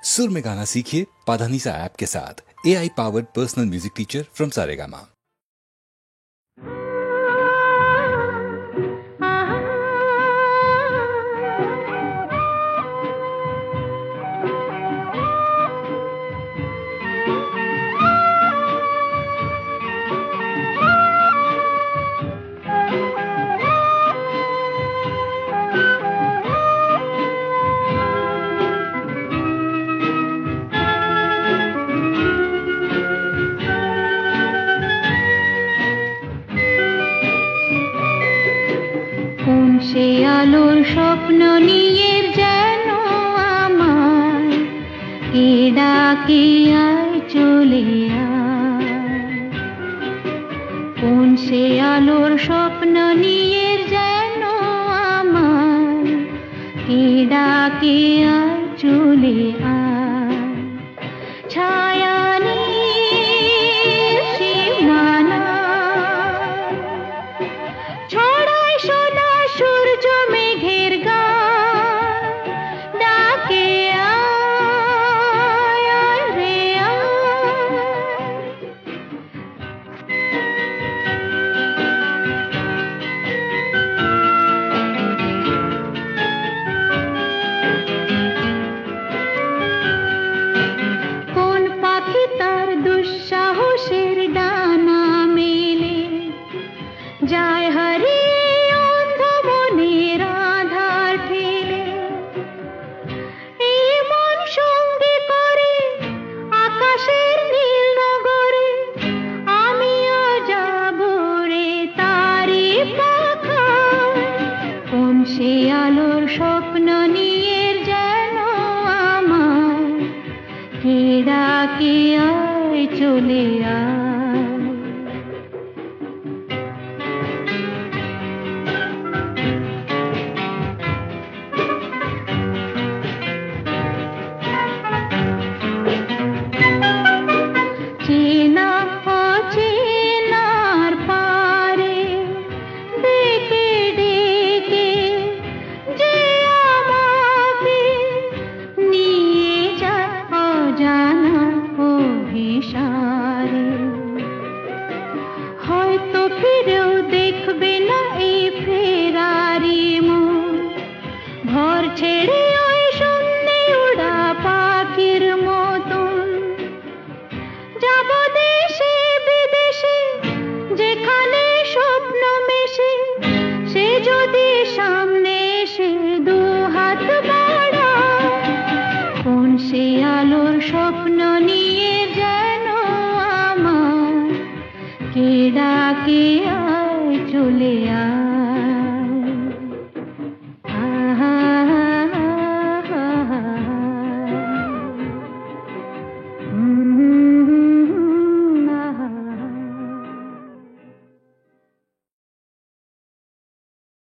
सुर में गाना सीखिए पाधानीसा ऐप के साथ। AI powered personal music teacher from Saregama. সে আলোর স্বপ্ন নিয়ে যেন আমার কে ডাকে আয় চলে আয়। কোন সে আলোর স্বপ্ন নিয়ে যেন আমার কে ডাকে আয় চলে আয়। ছায়া সূর্য মেঘের গান ডাকে আয় আয় রে কোন পাখি তার দুঃসাহসের ডানা মেলে যায় হারিয়ে সে আলোর স্বপ্ন নিয়ে যেন আমার কে ডাকে আয় চলে আয়। চেনা অচেনার পারে ডেকে ডেকে যে আমাকে নিয়ে যায় অজানা অভিসারে। হয়তো ফিরেও দেখবে না এই ফেরারি মন, ঘর ছেড়ে ওই শূন্যে উড়া পাখির মতন যাব দেশে বিদেশে যেখানে স্বপ্ন মেশে। সে যদি সামনে এসে দু হাত বাড়ায়, কোন সে আলোর স্বপ্ন নিয়ে যেন আমার কে ডাকে আয় চলে আয়।